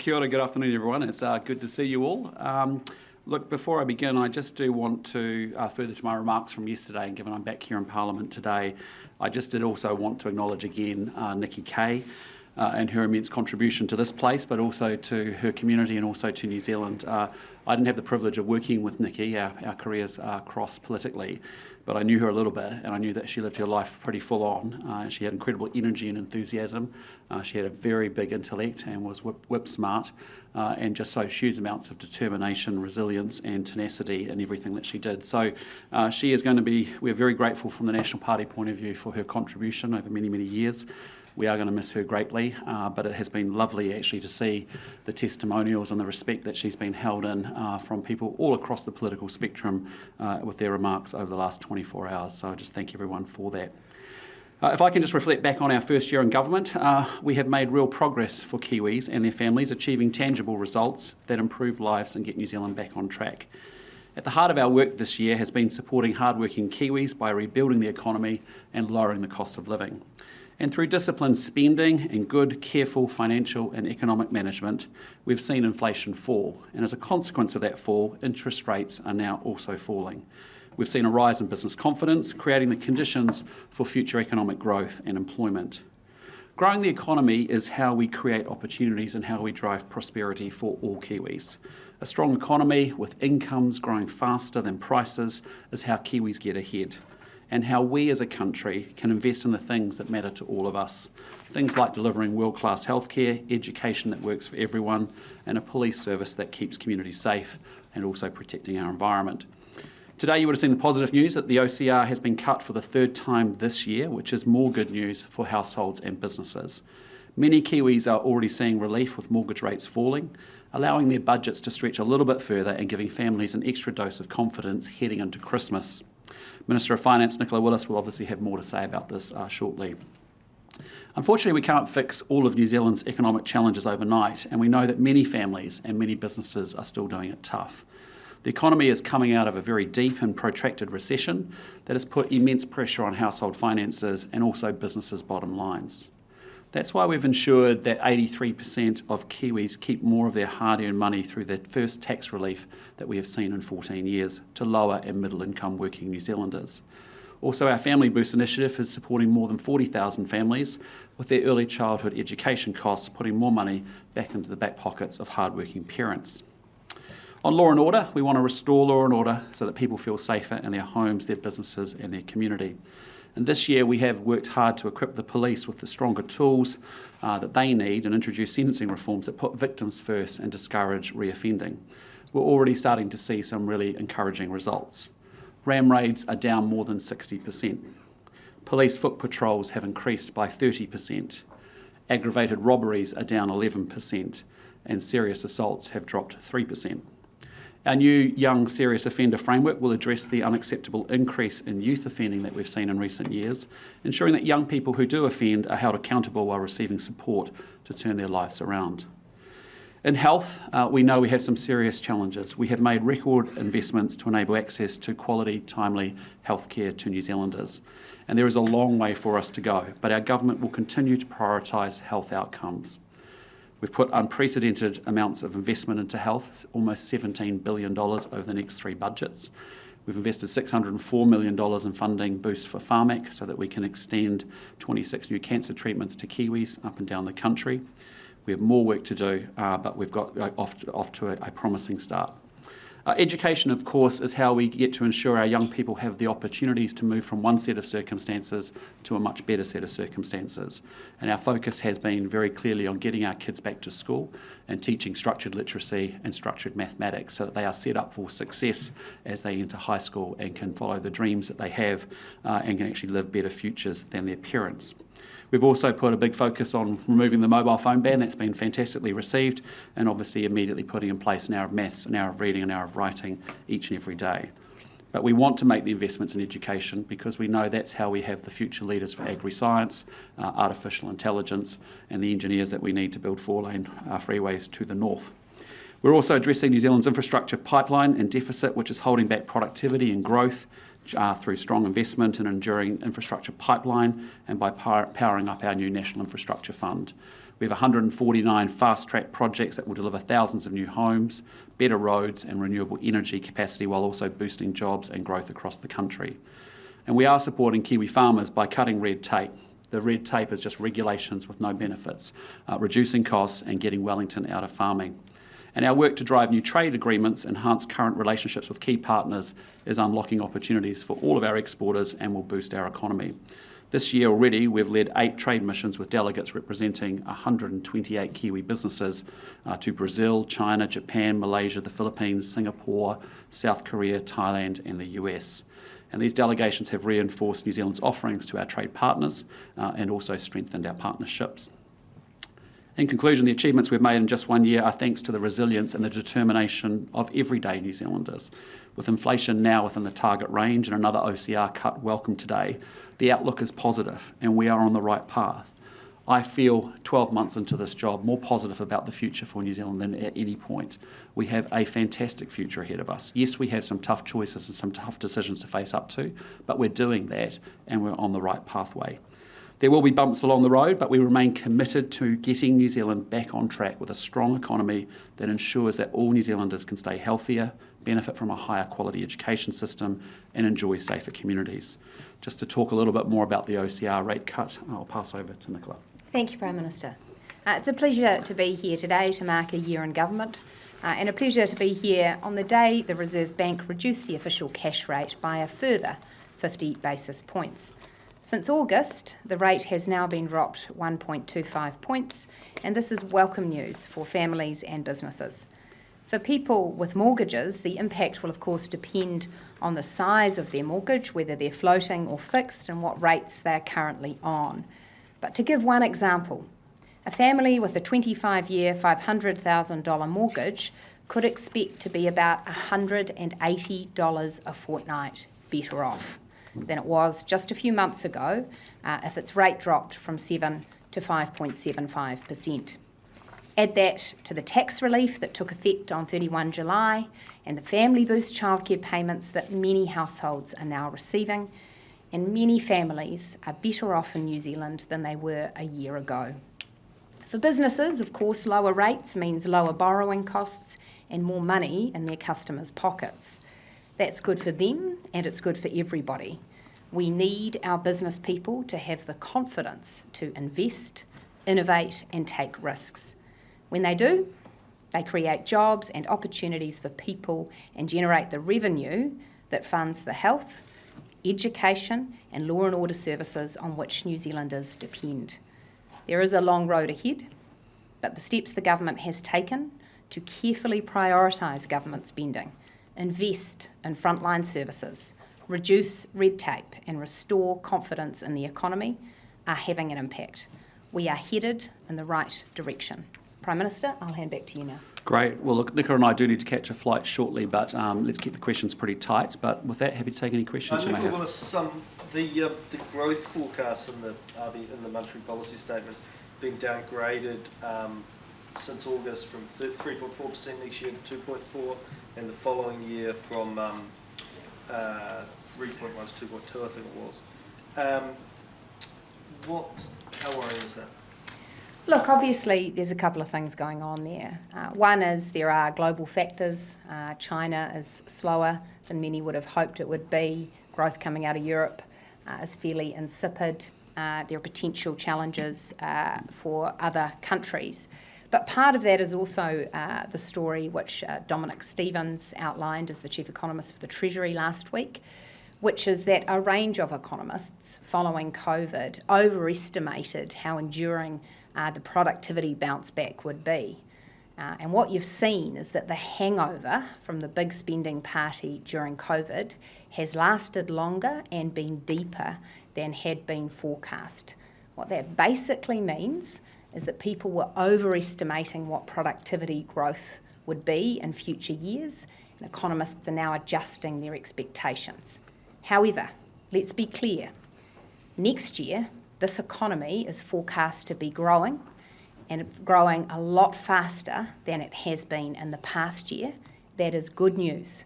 Kia ora, good afternoon everyone. It's good to see you all. Look, before I begin, I just do want to, further to my remarks from yesterday, and given I'm back here in Parliament today, I just did also want to acknowledge again Nikki Kay and her immense contribution to this place, but also to her community and also to New Zealand. I didn't have the privilege of working with Nikki, our careers crossed politically, but I knew her a little bit, and I knew that she lived her life pretty full on. She had incredible energy and enthusiasm. She had a very big intellect and was whip smart, and just so huge amounts of determination, resilience and tenacity in everything that she did. So she is going to be, we're very grateful from the National Party point of view for her contribution over many, many years. We are going to miss her greatly, but it has been lovely actually to see the testimonials and the respect that she's been held in from people all across the political spectrum with their remarks over the last 24 hours. So I just thank everyone for that. If I can just reflect back on our first year in government, we have made real progress for Kiwis and their families, achieving tangible results that improve lives and get New Zealand back on track. At the heart of our work this year has been supporting hardworking Kiwis by rebuilding the economy and lowering the cost of living. And through disciplined spending and good, careful financial and economic management, we've seen inflation fall. And as a consequence of that fall, interest rates are now also falling. We've seen a rise in business confidence, creating the conditions for future economic growth and employment. Growing the economy is how we create opportunities and how we drive prosperity for all Kiwis. A strong economy with incomes growing faster than prices is how Kiwis get ahead, and how we as a country can invest in the things that matter to all of us. Things like delivering world-class healthcare, education that works for everyone, and a police service that keeps communities safe and also protecting our environment. Today you would have seen the positive news that the OCR has been cut for the third time this year, which is more good news for households and businesses. Many Kiwis are already seeing relief with mortgage rates falling, allowing their budgets to stretch a little bit further and giving families an extra dose of confidence heading into Christmas. Minister of Finance Nicola Willis will obviously have more to say about this shortly. Unfortunately, we can't fix all of New Zealand's economic challenges overnight, and we know that many families and many businesses are still doing it tough. The economy is coming out of a very deep and protracted recession that has put immense pressure on household finances and also businesses' bottom lines. That's why we've ensured that 83% of Kiwis keep more of their hard-earned money through the first tax relief that we have seen in 14 years to lower and middle-income working New Zealanders. Also, our Family Boost initiative is supporting more than 40,000 families with their early childhood education costs, putting more money back into the back pockets of hard-working parents. On law and order, we want to restore law and order so that people feel safer in their homes, their businesses and their community. And this year we have worked hard to equip the police with the stronger tools that they need and introduce sentencing reforms that put victims first and discourage reoffending. We're already starting to see some really encouraging results. Ram raids are down more than 60%. Police foot patrols have increased by 30%. Aggravated robberies are down 11%, and serious assaults have dropped 3%. Our new Young Serious Offender Framework will address the unacceptable increase in youth offending that we've seen in recent years, ensuring that young people who do offend are held accountable while receiving support to turn their lives around. In health, we know we have some serious challenges. We have made record investments to enable access to quality, timely healthcare to New Zealanders, and there is a long way for us to go, but our government will continue to prioritise health outcomes. We've put unprecedented amounts of investment into health, almost $17 billion over the next 3 budgets. We've invested $604 million in funding boost for Pharmac so that we can extend 26 new cancer treatments to Kiwis up and down the country. We have more work to do, but we've got off to a promising start. Education, of course, is how we get to ensure our young people have the opportunities to move from one set of circumstances to a much better set of circumstances. And our focus has been very clearly on getting our kids back to school and teaching structured literacy and structured mathematics so that they are set up for success as they enter high school and can follow the dreams that they have and can actually live better futures than their parents. We've also put a big focus on removing the mobile phone ban. That's been fantastically received, and obviously immediately putting in place an hour of maths, an hour of reading, an hour of writing each and every day. But we want to make the investments in education because we know that's how we have the future leaders for agri-science, artificial intelligence, and the engineers that we need to build 4-lane freeways to the north. We're also addressing New Zealand's infrastructure pipeline and deficit, which is holding back productivity and growth through strong investment in an enduring infrastructure pipeline and by powering up our new National Infrastructure Fund. We have 149 fast-track projects that will deliver thousands of new homes, better roads and renewable energy capacity, while also boosting jobs and growth across the country. And we are supporting Kiwi farmers by cutting red tape. The red tape is just regulations with no benefits, reducing costs and getting Wellington out of farming. And our work to drive new trade agreements, enhance current relationships with key partners, is unlocking opportunities for all of our exporters and will boost our economy. This year already, we've led 8 trade missions with delegates representing 128 Kiwi businesses to Brazil, China, Japan, Malaysia, the Philippines, Singapore, South Korea, Thailand and the US. And these delegations have reinforced New Zealand's offerings to our trade partners and also strengthened our partnerships. In conclusion, the achievements we've made in just 1 year are thanks to the resilience and the determination of everyday New Zealanders. With inflation now within the target range and another OCR cut welcome today, the outlook is positive and we are on the right path. I feel 12 months into this job more positive about the future for New Zealand than at any point. We have a fantastic future ahead of us. Yes, we have some tough choices and some tough decisions to face up to, but we're doing that and we're on the right pathway. There will be bumps along the road, but we remain committed to getting New Zealand back on track with a strong economy that ensures that all New Zealanders can stay healthier, benefit from a higher quality education system and enjoy safer communities. Just to talk a little bit more about the OCR rate cut, I'll pass over to Nicola. Thank you, Prime Minister. It's a pleasure to be here today to mark a year in government and a pleasure to be here on the day the Reserve Bank reduced the official cash rate by a further 50 basis points. Since August, the rate has now been dropped 1.25 points, and this is welcome news for families and businesses. For people with mortgages, the impact will of course depend on the size of their mortgage, whether they're floating or fixed, and what rates they're currently on. But to give one example, a family with a 25-year, $500,000 mortgage could expect to be about $180 a fortnight better off than it was just a few months ago if its rate dropped from 7 to 5.75%. Add that to the tax relief that took effect on 31 July and the Family Boost childcare payments that many households are now receiving, and many families are better off in New Zealand than they were a year ago. For businesses, of course, lower rates means lower borrowing costs and more money in their customers' pockets. That's good for them and it's good for everybody. We need our business people to have the confidence to invest, innovate and take risks. When they do, they create jobs and opportunities for people and generate the revenue that funds the health, education and law and order services on which New Zealanders depend. There is a long road ahead, but the steps the government has taken to carefully prioritise government spending, invest in frontline services, reduce red tape and restore confidence in the economy are having an impact. We are headed in the right direction. Prime Minister, I'll hand back to you now. Great. Well, look, Nicola and I do need to catch a flight shortly, but let's keep the questions pretty tight. But with that, happy to take any questions you may have. The growth forecasts in the monetary policy statement being downgraded since August from 3.4% next year to 2.4%, and the following year from 3.1 to 2.2, I think it was. How worrying is that? Look, obviously there's a couple of things going on there. One is there are global factors. China is slower than many would have hoped it would be. Growth coming out of Europe is fairly insipid. There are potential challenges for other countries. But part of that is also the story which Dominic Stevens outlined as the Chief Economist for the Treasury last week, which is that a range of economists following COVID overestimated how enduring the productivity bounce back would be. And what you've seen is that the hangover from the big spending party during COVID has lasted longer and been deeper than had been forecast. What that basically means is that people were overestimating what productivity growth would be in future years, and economists are now adjusting their expectations. However, let's be clear, next year this economy is forecast to be growing, and growing a lot faster than it has been in the past year. That is good news.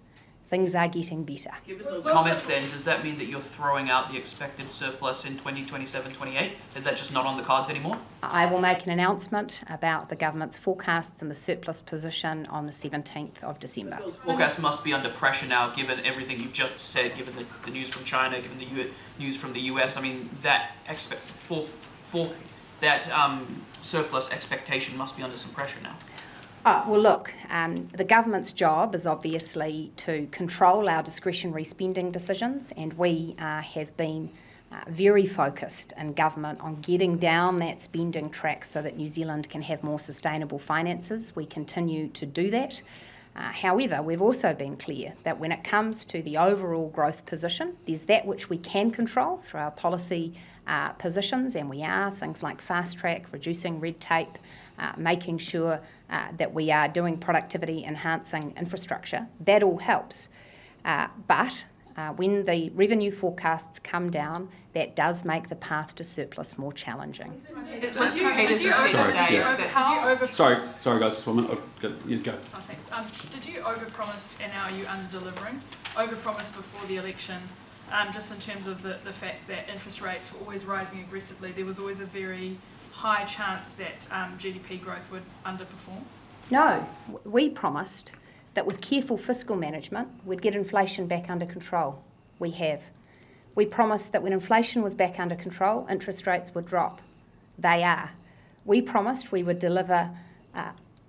things are getting better. Given those comments then, does that mean that you're throwing out the expected surplus in 2027-28? Is that just not on the cards anymore? I will make an announcement about the government's forecasts and the surplus position on the 17th of December. Those forecasts must be under pressure now, given everything you've just said, given the news from China, given the news from the US. I mean, that surplus expectation must be under some pressure now. Well, look, the government's job is obviously to control our discretionary spending decisions, and we have been very focused in government on getting down that spending track so that New Zealand can have more sustainable finances. We continue to do that. However, we've also been clear that when it comes to the overall growth position, there's that which we can control through our policy positions, and we are, things like fast track, reducing red tape, making sure that we are doing productivity enhancing infrastructure. That all helps. But when the revenue forecasts come down, that does make the path to surplus more challenging. Sorry guys, just 1 minute. You go. Oh, thanks. Did you overpromise and now are you under-delivering? Overpromised before the election, just in terms of the fact that interest rates were always rising aggressively. There was always a very high chance that GDP growth would underperform. No, we promised that with careful fiscal management, we'd get inflation back under control. We have. We promised that when inflation was back under control, interest rates would drop. They are. We promised we would deliver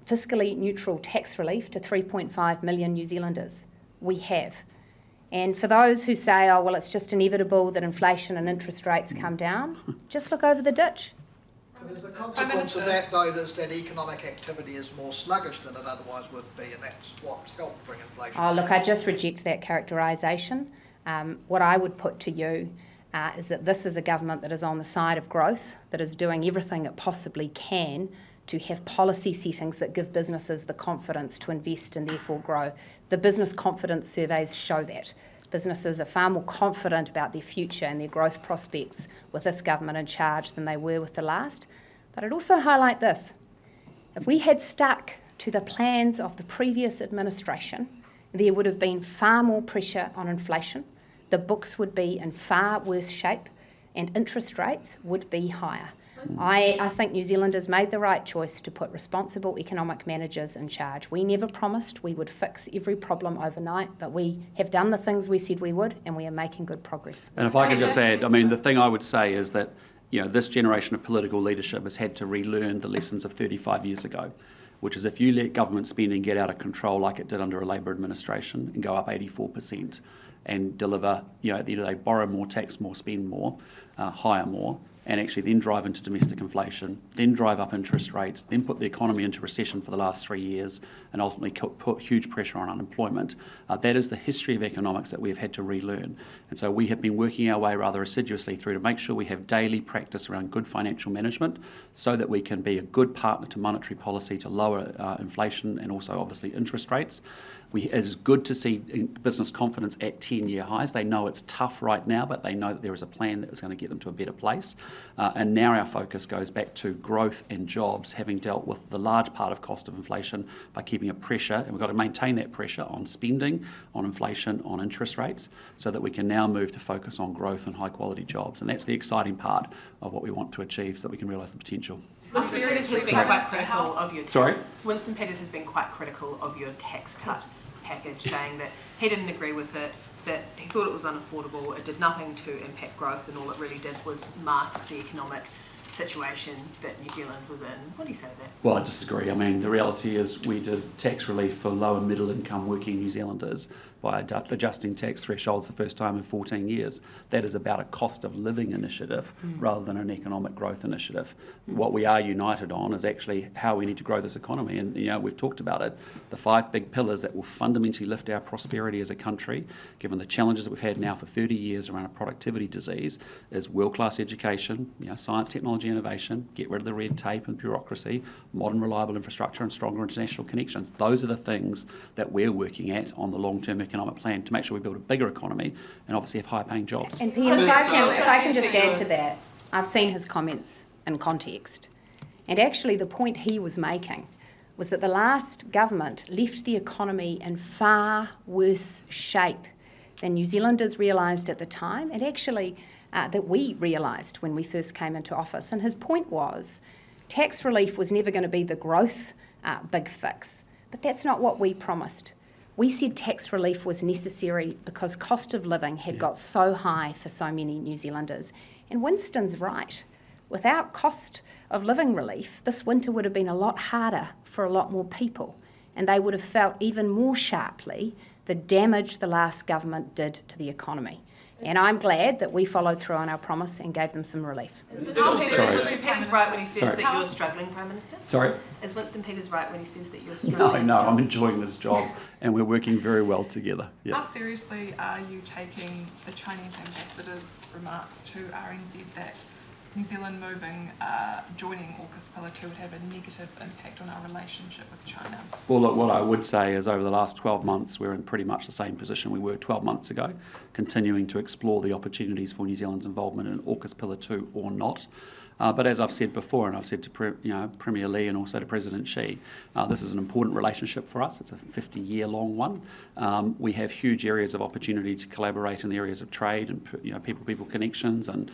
fiscally neutral tax relief to 3.5 million New Zealanders. We have. And for those who say, oh, well, it's just inevitable that inflation and interest rates come down, just look over the ditch. But as a consequence of that, though, is that economic activity is more sluggish than it otherwise would be, and that's what's helped bring inflation. Oh, look, I just reject that characterisation. What I would put to you is that this is a government that is on the side of growth, that is doing everything it possibly can to have policy settings that give businesses the confidence to invest and therefore grow. The business confidence surveys show that. Businesses are far more confident about their future and their growth prospects with this government in charge than they were with the last. But I'd also highlight this. If we had stuck to the plans of the previous administration, there would have been far more pressure on inflation, the books would be in far worse shape, and interest rates would be higher. I think New Zealanders made the right choice to put responsible economic managers in charge. We never promised we would fix every problem overnight, but we have done the things we said we would, and we are making good progress. And if I could just add, I mean, the thing I would say is that, you know, this generation of political leadership has had to relearn the lessons of 35 years ago, which is if you let government spending get out of control like it did under a Labor administration and go up 84% and deliver, you know, at the end of the day, borrow more, tax more, spend more, hire more, and actually then drive into domestic inflation, then drive up interest rates, then put the economy into recession for the last 3 years, and ultimately put huge pressure on unemployment. That is the history of economics that we've had to relearn. And so we have been working our way rather assiduously through to make sure we have daily practice around good financial management so that we can be a good partner to monetary policy to lower inflation and also obviously interest rates. It is good to see business confidence at 10-year highs. They know it's tough right now, but they know that there is a plan that is going to get them to a better place. And now our focus goes back to growth and jobs, having dealt with the large part of cost of inflation by keeping a pressure, and we've got to maintain that pressure on spending, on inflation, on interest rates, so that we can now move to focus on growth and high-quality jobs. And that's the exciting part of what we want to achieve so that we can realise the potential. Winston Peters has been quite critical of your tax. Sorry? Winston Peters has been quite critical of your tax cut package, saying that he didn't agree with it, that he thought it was unaffordable, it did nothing to impact growth, and all it really did was mask the economic situation that New Zealand was in. What do you say to that? Well, I disagree. I mean, the reality is we did tax relief for low and middle income working New Zealanders by adjusting tax thresholds the first time in 14 years. That is about a cost of living initiative rather than an economic growth initiative. What we are united on is actually how we need to grow this economy. And, you know, we've talked about it. The 5 big pillars that will fundamentally lift our prosperity as a country, given the challenges that we've had now for 30 years around a productivity disease, is world-class education, you know, science, technology, innovation, get rid of the red tape and bureaucracy, modern, reliable infrastructure and stronger international connections. Those are the things that we're working at on the long-term economic plan to make sure we build a bigger economy and obviously have high-paying jobs. And Peter, if I can just add to that, I've seen his comments in context. And actually the point he was making was that the last government left the economy in far worse shape than New Zealanders realised at the time, and actually that we realised when we first came into office. And his point was tax relief was never going to be the growth big fix, but that's not what we promised. We said tax relief was necessary because cost of living had got so high for so many New Zealanders. And Winston's right. Without cost of living relief, this winter would have been a lot harder for a lot more people, and they would have felt even more sharply the damage the last government did to the economy. And I'm glad that we followed through on our promise and gave them some relief. Is Winston Peters right when he says that you're struggling, Prime Minister? Sorry? Is Winston Peters right when he says that you're struggling? No, I'm enjoying this job and we're working very well together. How seriously are you taking the Chinese ambassador's remarks to RNZ that New Zealand joining AUKUS Pillar 2 would have a negative impact on our relationship with China? Well, look, what I would say is over the last 12 months, we're in pretty much the same position we were 12 months ago, continuing to explore the opportunities for New Zealand's involvement in AUKUS Pillar 2 or not. But as I've said before, and I've said to Premier Lee and also to President Xi, this is an important relationship for us. It's a 50-year-long one. We have huge areas of opportunity to collaborate in the areas of trade and people-to-people connections and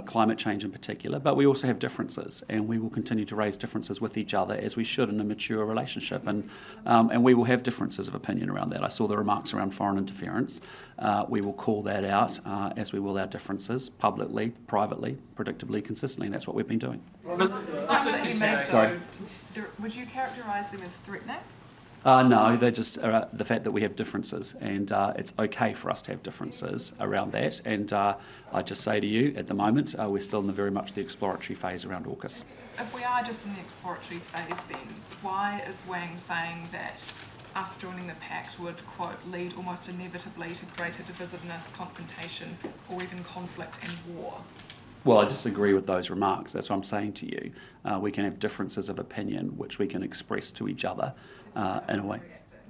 climate change in particular. But we also have differences, and we will continue to raise differences with each other as we should in a mature relationship. And we will have differences of opinion around that. I saw the remarks around foreign interference. We will call that out as we will our differences publicly, privately, predictably, consistently. And that's what we've been doing. Sorry. Would you characterise them as threatening? No, they're just the fact that we have differences, and it's okay for us to have differences around that. And I just say to you, at the moment, we're still in very much the exploratory phase around AUKUS. If we are just in the exploratory phase, then why is Wang saying that us joining the pact would, quote, lead almost inevitably to greater divisiveness, confrontation, or even conflict and war? Well, I disagree with those remarks. That's what I'm saying to you. We can have differences of opinion, which we can express to each other in a way.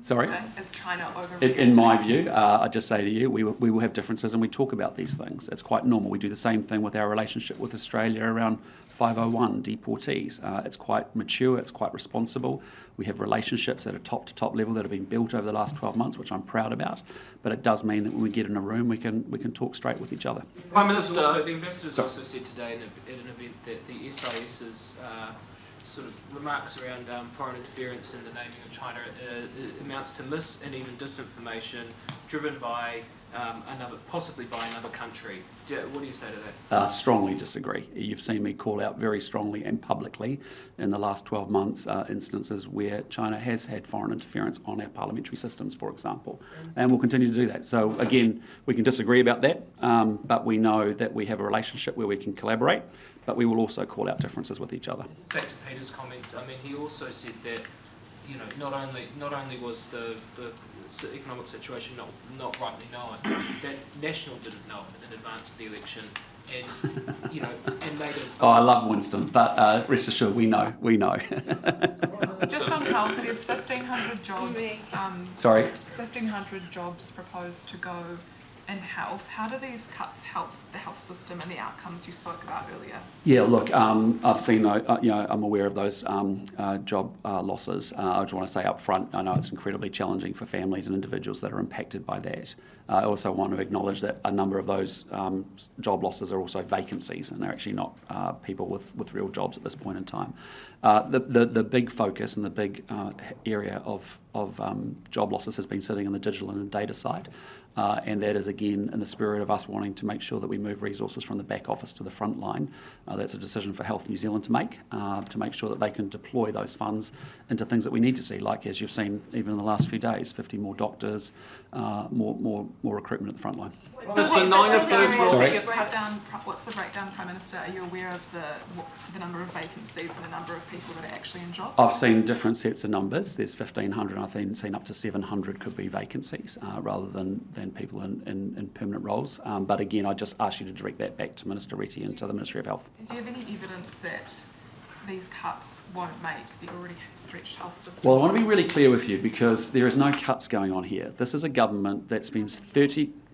Sorry? Is China overreacting? In my view, I just say to you, we will have differences and we talk about these things. It's quite normal. We do the same thing with our relationship with Australia around 501 deportees. It's quite mature, it's quite responsible. We have relationships at a top-to-top level that have been built over the last 12 months, which I'm proud about. But it does mean that when we get in a room, we can talk straight with each other. Prime Minister, the ambassadors also said today at an event that the SIS's sort of remarks around foreign interference and the naming of China amounts to mis and even disinformation driven by possibly by another country. What do you say to that? Strongly disagree. You've seen me call out very strongly and publicly in the last 12 months instances where China has had foreign interference on our parliamentary systems, for example, and we'll continue to do that. So again, we can disagree about that, but we know that we have a relationship where we can collaborate, but we will also call out differences with each other. Back to Peter's comments, I mean, he also said that, you know, not only was the economic situation not rightly known, that National didn't know it in advance of the election, and and made it. Oh, I love Winston, but rest assured, we know. Just on health, there's 1,500 jobs. Sorry. 1,500 jobs proposed to go in health. How do these cuts help the health system and the outcomes you spoke about earlier? Yeah, look, I've seen, I'm aware of those job losses. I just want to say up front, I know it's incredibly challenging for families and individuals that are impacted by that. I also want to acknowledge that a number of those job losses are also vacancies, and they're actually not people with real jobs at this point in time. The big focus and the big area of job losses has been sitting in the digital and data side. And that is, again, in the spirit of us wanting to make sure that we move resources from the back office to the front line. That's a decision for Health New Zealand to make sure that they can deploy those funds into things that we need to see, like, as you've seen even in the last few days, 50 more doctors, more recruitment at the front line. What's the breakdown, Prime Minister? Are you aware of the number of vacancies and the number of people that are actually in jobs? I've seen different sets of numbers. There's 1,500, I've seen up to 700 could be vacancies rather than people in permanent roles. But again, I just ask you to direct that back to Minister Reti and to the Ministry of Health. Do you have any evidence that these cuts won't make the already stretched health system? Well, I want to be really clear with you, because there is no cuts going on here. This is a government that spends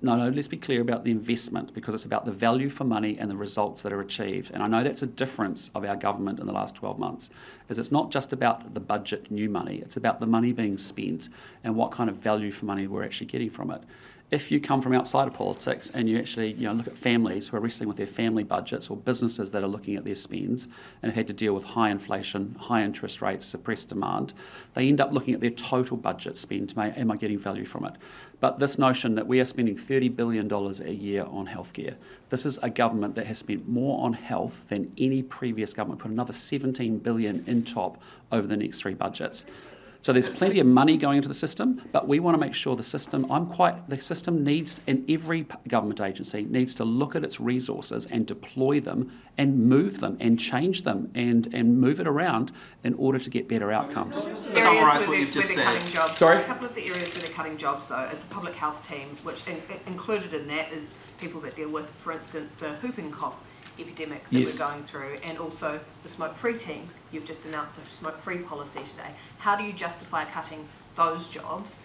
let's be clear about the investment, because it's about the value for money and the results that are achieved. And I know that's a difference of our government in the last 12 months, is it's not just about the budget new money, it's about the money being spent and what kind of value for money we're actually getting from it. If you come from outside of politics and you actually look at families who are wrestling with their family budgets, or businesses that are looking at their spends and have had to deal with high inflation, high interest rates, suppressed demand, they end up looking at their total budget spend. Am I getting value from it? But this notion that we are spending $30 billion a year on healthcare, this is a government that has spent more on health than any previous government, put another $17 billion in top over the next 3 budgets. So there's plenty of money going into the system, but we want to make sure the system needs, and every government agency needs to look at its resources and deploy them and move them and change them and move it around in order to get better outcomes. Summarise what you've just said. Sorry? A couple of the areas where they're cutting jobs, though, is the public health team, which included in that is people that deal with, for instance, the whooping cough epidemic that we're going through, and also the smoke-free team. You've just announced a smoke-free policy today. How do you justify cutting those jobs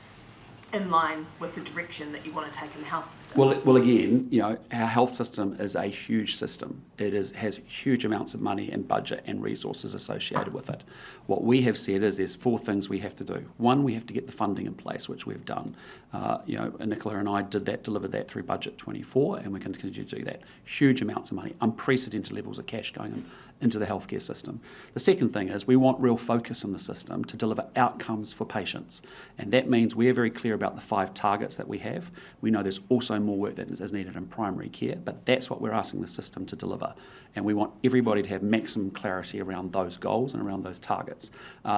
in line with the direction that you want to take in the health system? Well, again, our health system is a huge system. It has huge amounts of money and budget and resources associated with it. What we have said is there's 4 things we have to do. One, we have to get the funding in place, which we've done. Nicola and I delivered that through Budget 24, and we're going to continue to do that. Huge amounts of money, unprecedented levels of cash going into the healthcare system. The second thing is we want real focus in the system to deliver outcomes for patients, and that means we're very clear about the 5 targets that we have. We know there's also more work that is needed in primary care, but that's what we're asking the system to deliver, and we want everybody to have maximum clarity around those goals and around those targets.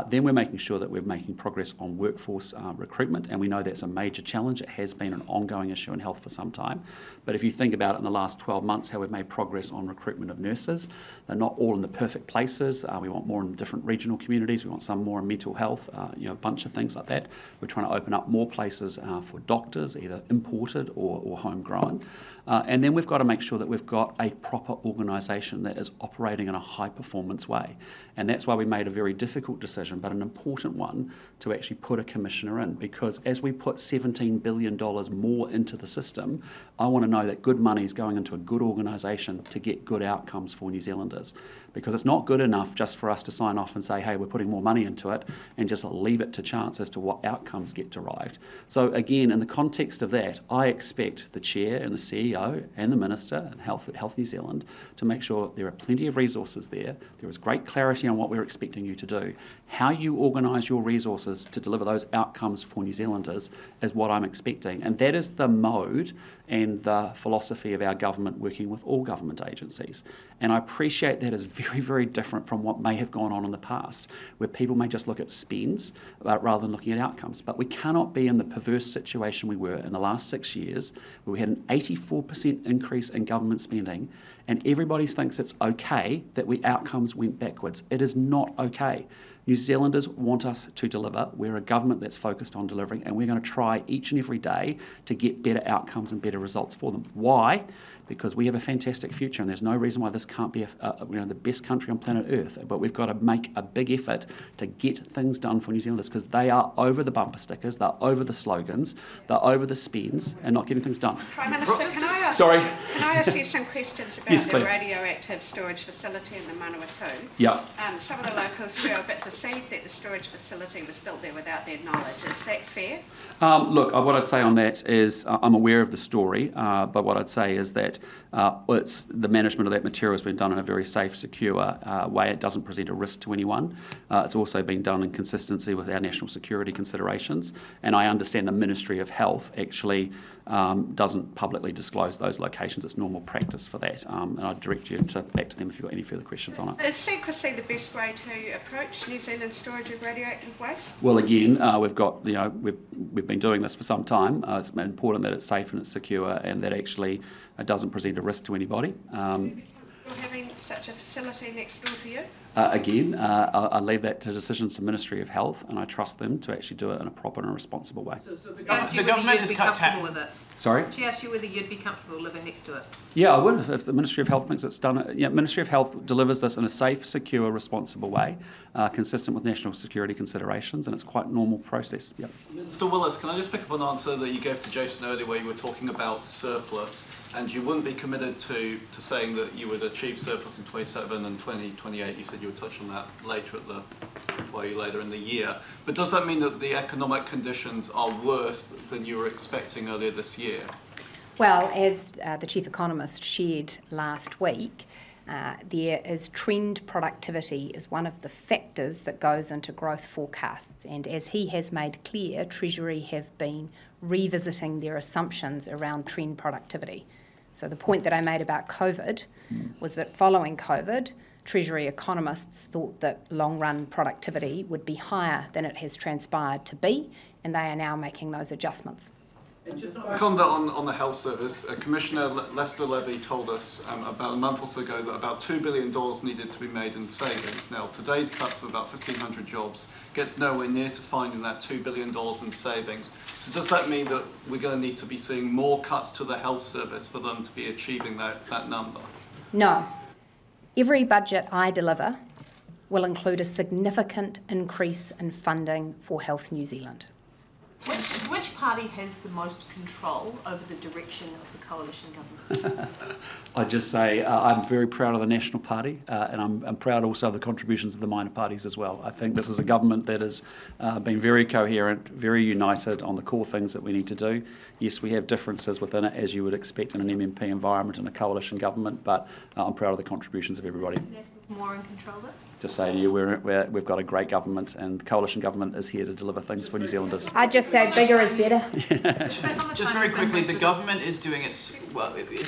Then we're making sure that we're making progress on workforce recruitment, and we know that's a major challenge. It has been an ongoing issue in health for some time, but if you think about it in the last 12 months, how we've made progress on recruitment of nurses, they're not all in the perfect places. We want more in different regional communities. We want some more in mental health, a bunch of things like that. We're trying to open up more places for doctors, either imported or homegrown. And then we've got to make sure that we've got a proper organisation that is operating in a high-performance way. And that's why we made a very difficult decision, but an important one, to actually put a commissioner in. Because as we put $17 billion more into the system, I want to know that good money is going into a good organisation to get good outcomes for New Zealanders. Because it's not good enough just for us to sign off and say, hey, we're putting more money into it, and just leave it to chance as to what outcomes get derived. So again, in the context of that, I expect the Chair and the CEO and the Minister and Health New Zealand to make sure there are plenty of resources there. There is great clarity on what we're expecting you to do. How you organise your resources to deliver those outcomes for New Zealanders is what I'm expecting. And that is the mode and the philosophy of our government working with all government agencies. And I appreciate that is very, very different from what may have gone on in the past, where people may just look at spends rather than looking at outcomes. But we cannot be in the perverse situation we were in the last 6 years, where we had an 84% increase in government spending, and everybody thinks it's okay that outcomes went backwards. It is not okay. New Zealanders want us to deliver. We're a government that's focused on delivering, and we're going to try each and every day to get better outcomes and better results for them. Why? Because we have a fantastic future, and there's no reason why this can't be the best country on planet Earth. But we've got to make a big effort to get things done for New Zealanders, because they are over the bumper stickers, they're over the slogans, they're over the spends, and not getting things done. Prime Minister, can I ask you some questions about the radioactive storage facility in the Manawatu? Yeah. Some of the locals feel a bit deceived that the storage facility was built there without their knowledge. Is that fair? Look, what I'd say on that is I'm aware of the story, but what I'd say is that the management of that material has been done in a very safe, secure way. It doesn't present a risk to anyone. It's also been done in consistency with our national security considerations. And I understand the Ministry of Health actually doesn't publicly disclose those locations. It's normal practice for that. And I'd direct you back to them if you've got any further questions on it. Is secrecy the best way to approach New Zealand's storage of radioactive waste? Well, again, we've been doing this for some time. It's important that it's safe and it's secure, and that actually it doesn't present a risk to anybody. You're having such a facility next door to you? Again, I leave that to decisions to the Ministry of Health, and I trust them to actually do it in a proper and responsible way. So the government has cut comfortable with it. Sorry? She asked you whether you'd be comfortable living next to it. Yeah, I would if the Ministry of Health thinks it's done it. Yeah, Ministry of Health delivers this in a safe, secure, responsible way, consistent with national security considerations, and it's quite a normal process. Yep. Mr. Willis, can I just pick up on an answer that you gave to Jason earlier where you were talking about surplus, and you wouldn't be committed to saying that you would achieve surplus in 27 and 2028. You said you would touch on that later later in the year. But does that mean that the economic conditions are worse than you were expecting earlier this year? Well, as the Chief Economist shared last week, there is trend productivity is one of the factors that goes into growth forecasts, and as he has made clear, Treasury have been revisiting their assumptions around trend productivity. So the point that I made about COVID was that following COVID, Treasury economists thought that long-run productivity would be higher than it has transpired to be, and they are now making those adjustments. Back on the health service, Commissioner Lester Levy told us about a month or so ago that about $2 billion needed to be made in savings. Now, today's cuts of about 1,500 jobs gets nowhere near to finding that $2 billion in savings. So does that mean that we're going to need to be seeing more cuts to the health service for them to be achieving that number? No. Every budget I deliver will include a significant increase in funding for Health New Zealand. Which party has the most control over the direction of the coalition government? I'd just say I'm very proud of the National Party, and I'm proud also of the contributions of the minor parties as well. I think this is a government that has been very coherent, very united on the core things that we need to do. Yes, we have differences within it, as you would expect in an MMP environment and a coalition government, but I'm proud of the contributions of everybody. More in control of it? Just say to you, we've got a great government, and the coalition government is here to deliver things for New Zealanders. I'd just say bigger is better. Just very quickly, the government is doing its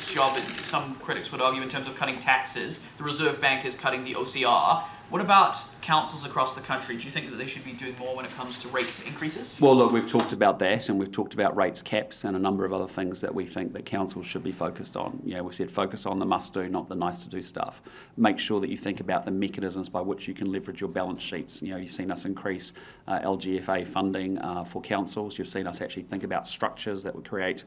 job, some critics would argue, in terms of cutting taxes. The Reserve Bank is cutting the OCR. What about councils across the country? Do you think that they should be doing more when it comes to rates increases? Well, look, we've talked about that, and we've talked about rates caps and a number of other things that we think that councils should be focused on. You know, we've said focus on the must-do, not the nice-to-do stuff. Make sure that you think about the mechanisms by which you can leverage your balance sheets. You know, you've seen us increase LGFA funding for councils. You've seen us actually think about structures that would create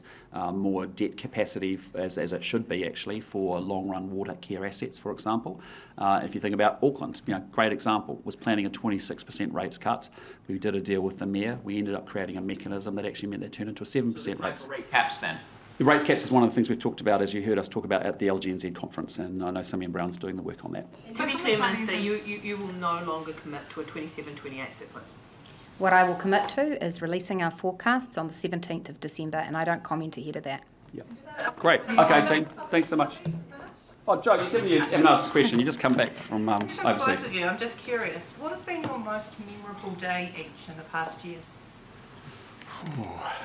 more debt capacity, as it should be actually, for long-run water care assets, for example. If you think about Auckland, you know, great example, was planning a 26% rates cut. We did a deal with the mayor. We ended up creating a mechanism that actually meant they turned into a 7% rates. Rate caps then? The rates caps is one of the things we've talked about, as you heard us talk about at the LGNZ conference, and I know Simeon Brown's doing the work on that. And to be clear, Minister, you will no longer commit to a 27-28 surplus? What I will commit to is releasing our forecasts on the 17th of December, and I don't comment ahead of that. Yeah. Great. Okay, team. Thanks so much. Oh, Joe, you haven't asked a question. You just come back from overseas. Both of you, I'm just curious. What has been your most memorable day each in the past year?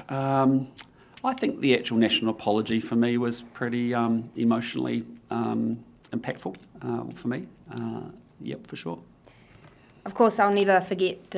I think the actual national apology for me was pretty emotionally impactful for me. Yep, for sure. Of course, I'll never forget